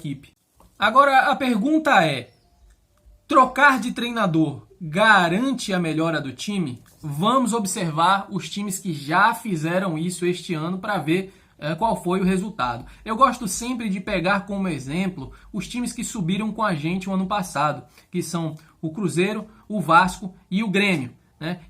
equipe. Agora a pergunta é: trocar de treinador garante a melhora do time? Vamos observar os times que já fizeram isso este ano para ver qual foi o resultado. Eu gosto sempre de pegar como exemplo os times que subiram com a gente o ano passado, que são o Cruzeiro, o Vasco e o Grêmio.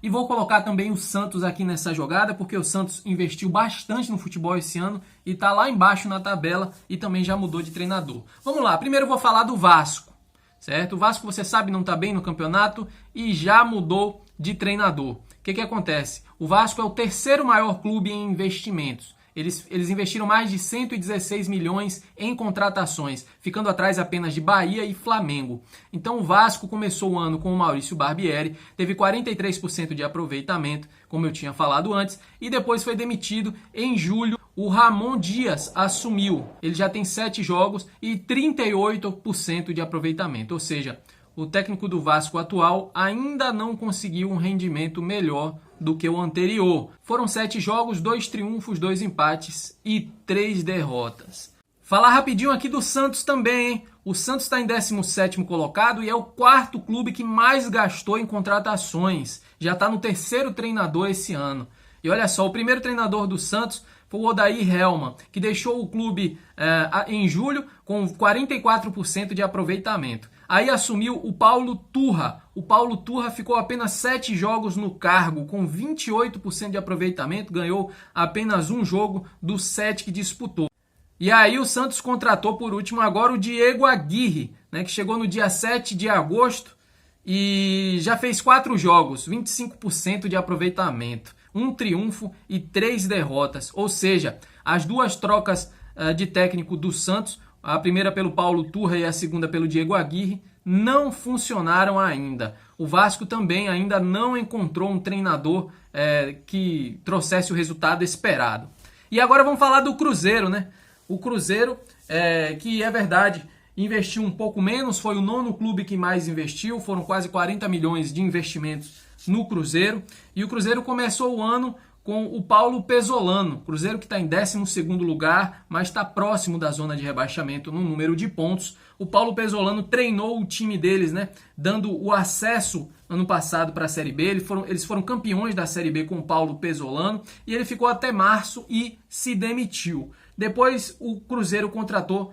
E vou colocar também o Santos aqui nessa jogada, porque o Santos investiu bastante no futebol esse ano e está lá embaixo na tabela e também já mudou de treinador. Vamos lá, primeiro eu vou falar do Vasco, certo? O Vasco, você sabe, não está bem no campeonato e já mudou de treinador. O que acontece? O Vasco é o terceiro maior clube em investimentos. Eles investiram mais de 116 milhões em contratações, ficando atrás apenas de Bahia e Flamengo. Então o Vasco começou o ano com o Maurício Barbieri, teve 43% de aproveitamento, como eu tinha falado antes, e depois foi demitido em julho. O Ramon Dias assumiu. Ele já tem 7 jogos e 38% de aproveitamento, ou seja, o técnico do Vasco atual ainda não conseguiu um rendimento melhor do que o anterior. Foram 7 jogos, 2 triunfos, 2 empates e 3 derrotas. Falar rapidinho aqui do Santos também, hein? O Santos está em 17º colocado e é o 4º clube que mais gastou em contratações. Já está no 3º treinador esse ano. E olha só, o primeiro treinador do Santos foi o Odair Hellmann, que deixou o clube em julho com 44% de aproveitamento. Aí assumiu o Paulo Turra. O Paulo Turra ficou apenas 7 jogos no cargo, com 28% de aproveitamento, ganhou apenas um jogo dos 7 que disputou. E aí o Santos contratou por último agora o Diego Aguirre, que chegou no dia 7 de agosto e já fez 4 jogos, 25% de aproveitamento, um triunfo e 3 derrotas. Ou seja, as duas trocas de técnico do Santos, a primeira pelo Paulo Turra e a segunda pelo Diego Aguirre, não funcionaram ainda. O Vasco também ainda não encontrou um treinador que trouxesse o resultado esperado. E agora vamos falar do Cruzeiro, O Cruzeiro, que é verdade, investiu um pouco menos, foi o 9º clube que mais investiu, foram quase 40 milhões de investimentos no Cruzeiro. E o Cruzeiro começou o ano com o Paulo Pesolano, Cruzeiro que está em 12º lugar, mas está próximo da zona de rebaixamento no número de pontos. O Paulo Pesolano treinou o time deles, dando o acesso ano passado para a Série B. Eles foram campeões da Série B com o Paulo Pesolano e ele ficou até março e se demitiu. Depois o Cruzeiro contratou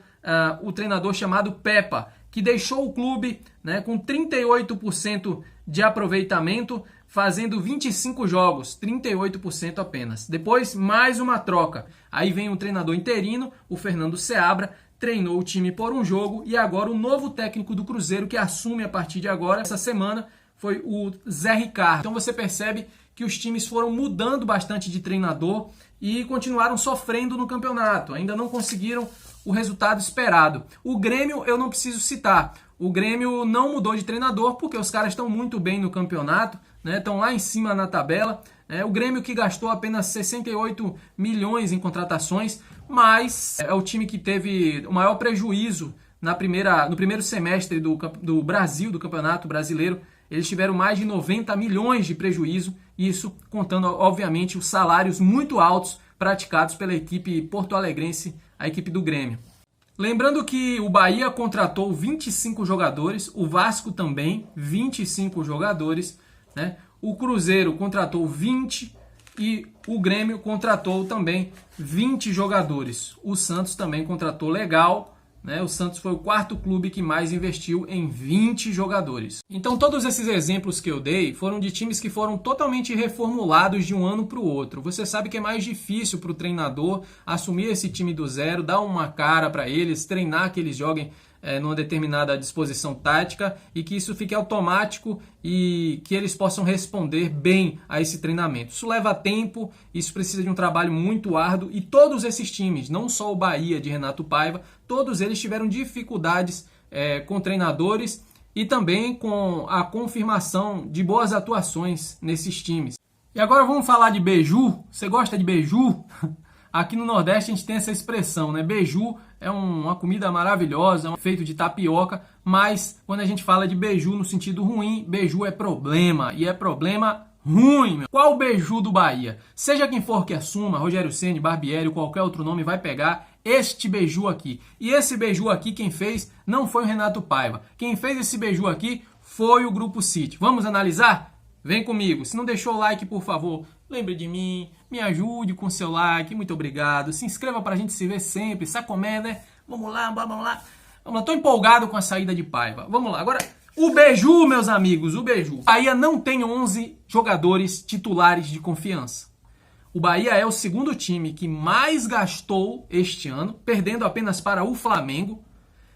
o treinador chamado Pepa, que deixou o clube com 38% de aproveitamento, fazendo 25 jogos, 38% apenas. Depois, mais uma troca. Aí vem um treinador interino, o Fernando Seabra, treinou o time por um jogo e agora o novo técnico do Cruzeiro, que assume a partir de agora, essa semana, foi o Zé Ricardo. Então você percebe que os times foram mudando bastante de treinador e continuaram sofrendo no campeonato. Ainda não conseguiram o resultado esperado. O Grêmio eu não preciso citar. O Grêmio não mudou de treinador porque os caras estão muito bem no campeonato, estão lá em cima na tabela. O Grêmio que gastou apenas 68 milhões em contratações, mas é o time que teve o maior prejuízo no primeiro semestre do Brasil, do Campeonato Brasileiro. Eles tiveram mais de 90 milhões de prejuízo, isso contando, obviamente, os salários muito altos praticados pela equipe porto-alegrense, a equipe do Grêmio. Lembrando que o Bahia contratou 25 jogadores, o Vasco também, 25 jogadores, O Cruzeiro contratou 20 e o Grêmio contratou também 20 jogadores. O Santos também contratou legal, O Santos foi o 4º clube que mais investiu em 20 jogadores. Então todos esses exemplos que eu dei foram de times que foram totalmente reformulados de um ano para o outro. Você sabe que é mais difícil para o treinador assumir esse time do zero, dar uma cara para eles, treinar que eles joguem numa determinada disposição tática e que isso fique automático e que eles possam responder bem a esse treinamento. Isso leva tempo, isso precisa de um trabalho muito árduo e todos esses times, não só o Bahia de Renato Paiva, todos eles tiveram dificuldades com treinadores e também com a confirmação de boas atuações nesses times. E agora vamos falar de beiju. Você gosta de beiju? Aqui no Nordeste a gente tem essa expressão, Beiju é uma comida maravilhosa, feito de tapioca, mas quando a gente fala de beiju no sentido ruim, beiju é problema, e é problema ruim. Qual o beiju do Bahia? Seja quem for que assuma, Rogério Ceni, Barbieri ou qualquer outro nome vai pegar, este beiju aqui. E esse beiju aqui, quem fez não foi o Renato Paiva. Quem fez esse beiju aqui foi o Grupo City. Vamos analisar? Vem comigo. Se não deixou o like, por favor, lembre de mim, me ajude com seu like, muito obrigado. Se inscreva pra gente se ver sempre, Sacomé, né? Vamos lá, vamos lá. Vamos lá, tô empolgado com a saída de Paiva. Vamos lá, agora o beiju, meus amigos, o beiju. O Bahia não tem 11 jogadores titulares de confiança. O Bahia é o segundo time que mais gastou este ano, perdendo apenas para o Flamengo.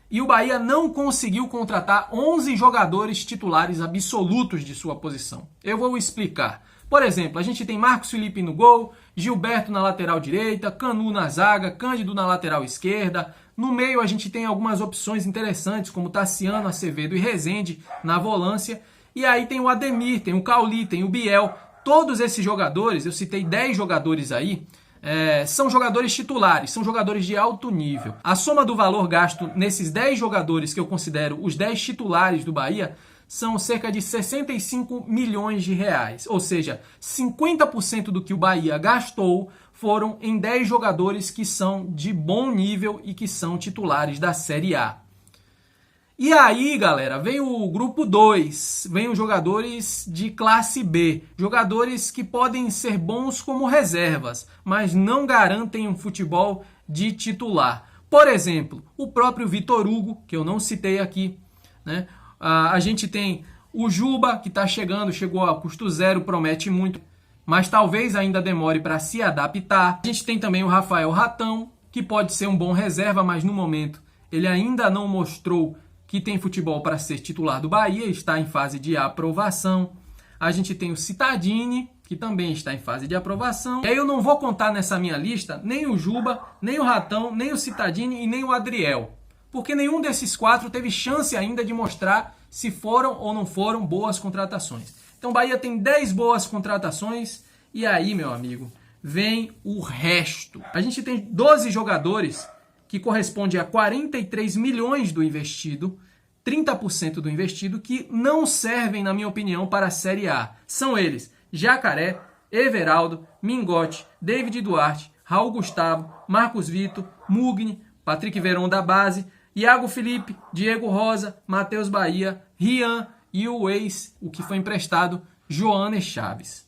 E o Bahia não conseguiu contratar 11 jogadores titulares absolutos de sua posição. Eu vou explicar. Por exemplo, a gente tem Marcos Felipe no gol, Gilberto na lateral direita, Canu na zaga, Cândido na lateral esquerda. No meio a gente tem algumas opções interessantes, como Tassiano, Acevedo e Rezende na volância. E aí tem o Ademir, tem o Cauli, tem o Biel. Todos esses jogadores, eu citei 10 jogadores aí, são jogadores titulares, são jogadores de alto nível. A soma do valor gasto nesses 10 jogadores que eu considero os 10 titulares do Bahia são cerca de 65 milhões de reais. Ou seja, 50% do que o Bahia gastou foram em 10 jogadores que são de bom nível e que são titulares da Série A. E aí, galera, vem o grupo 2, vem os jogadores de classe B, jogadores que podem ser bons como reservas, mas não garantem um futebol de titular. Por exemplo, o próprio Vitor Hugo, que eu não citei aqui, né? A gente tem o Juba, que está chegando, chegou a custo zero, promete muito, mas talvez ainda demore para se adaptar. A gente tem também o Rafael Ratão, que pode ser um bom reserva, mas no momento ele ainda não mostrou que tem futebol para ser titular do Bahia, está em fase de aprovação. A gente tem o Cittadini, que também está em fase de aprovação. E aí eu não vou contar nessa minha lista nem o Juba, nem o Ratão, nem o Cittadini e nem o Adriel, porque nenhum desses 4 teve chance ainda de mostrar se foram ou não foram boas contratações. Então o Bahia tem 10 boas contratações e aí, meu amigo, vem o resto. A gente tem 12 jogadores que corresponde a 43 milhões do investido, 30% do investido, que não servem, na minha opinião, para a Série A. São eles: Jacaré, Everaldo, Mingote, David Duarte, Raul Gustavo, Marcos Vitor, Mugni, Patrick Veron da base, Iago Felipe, Diego Rosa, Matheus Bahia, Rian e o que foi emprestado, Joanes Chaves.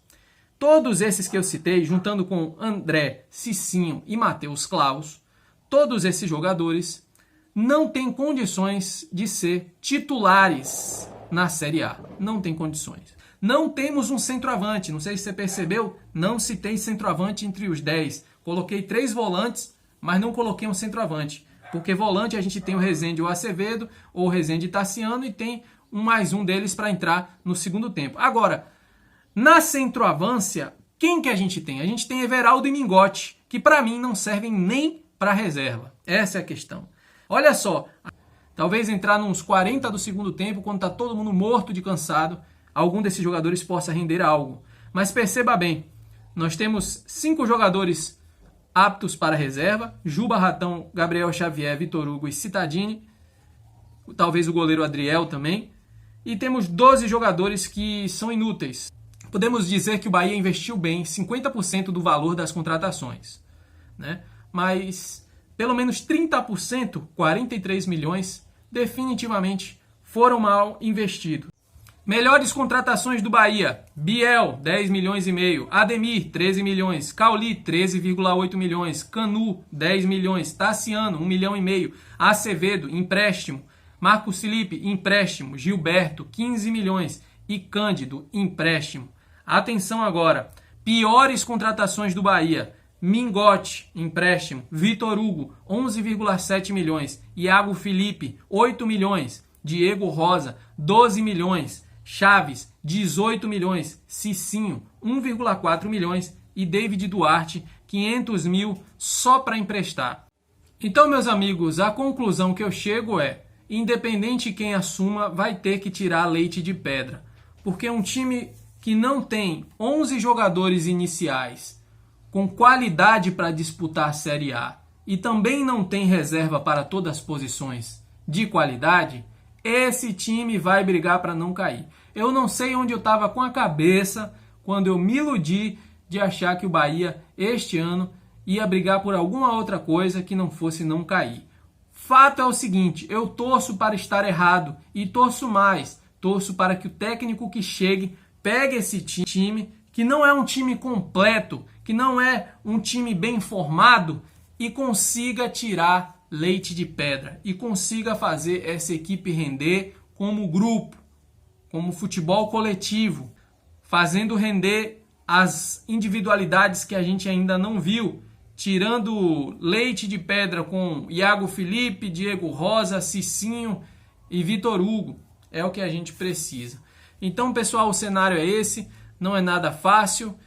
Todos esses que eu citei, juntando com André, Cicinho e Matheus Claus, todos esses jogadores não têm condições de ser titulares na Série A. Não tem condições. Não temos um centroavante. Não sei se você percebeu, não citei centroavante entre os 10. Coloquei 3 volantes, mas não coloquei um centroavante. Porque volante a gente tem o Rezende e o Acevedo, ou o Rezende e Tassiano, e tem mais um deles para entrar no segundo tempo. Agora, na centroavância, quem que a gente tem? A gente tem Everaldo e Mingote, que para mim não servem nem para reserva. Essa é a questão. Olha só, talvez entrar nos 40 do segundo tempo, quando está todo mundo morto de cansado, algum desses jogadores possa render algo. Mas perceba bem, nós temos 5 jogadores aptos para reserva: Juba, Ratão, Gabriel Xavier, Vitor Hugo e Cittadini, talvez o goleiro Adriel também, e temos 12 jogadores que são inúteis. Podemos dizer que o Bahia investiu bem 50% do valor das contratações, né? Mas pelo menos 30%, 43 milhões, definitivamente foram mal investidos. Melhores contratações do Bahia: Biel, 10 milhões e meio, Ademir, 13 milhões, Cauli, 13,8 milhões, Canu, 10 milhões, Tassiano, 1 milhão e meio, Acevedo, empréstimo, Marcos Felipe, empréstimo, Gilberto, 15 milhões e Cândido, empréstimo. Atenção agora, piores contratações do Bahia: Mingote, empréstimo, Vitor Hugo, 11,7 milhões, Iago Felipe, 8 milhões, Diego Rosa, 12 milhões, Chaves, 18 milhões, Cicinho, 1,4 milhões e David Duarte, 500 mil só para emprestar. Então, meus amigos, a conclusão que eu chego é: independente quem assuma, vai ter que tirar leite de pedra. Porque um time que não tem 11 jogadores iniciais com qualidade para disputar a Série A e também não tem reserva para todas as posições de qualidade, esse time vai brigar para não cair. Eu não sei onde eu estava com a cabeça quando eu me iludi de achar que o Bahia, este ano, ia brigar por alguma outra coisa que não fosse não cair. Fato é o seguinte, eu torço para estar errado e torço mais, torço para que o técnico que chegue pegue esse time, que não é um time completo, que não é um time bem formado, e consiga tirar leite de pedra e consiga fazer essa equipe render como grupo, como futebol coletivo, fazendo render as individualidades que a gente ainda não viu, tirando leite de pedra com Iago Felipe, Diego Rosa, Cicinho e Vitor Hugo. É o que a gente precisa. Então, pessoal, o cenário é esse, não é nada fácil.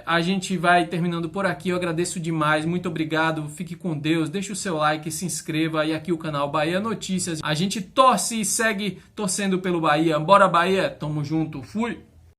A gente vai terminando por aqui, eu agradeço demais, muito obrigado, fique com Deus, deixe o seu like, se inscreva e aqui o canal Bahia Notícias. A gente torce e segue torcendo pelo Bahia. Bora Bahia, tamo junto, fui!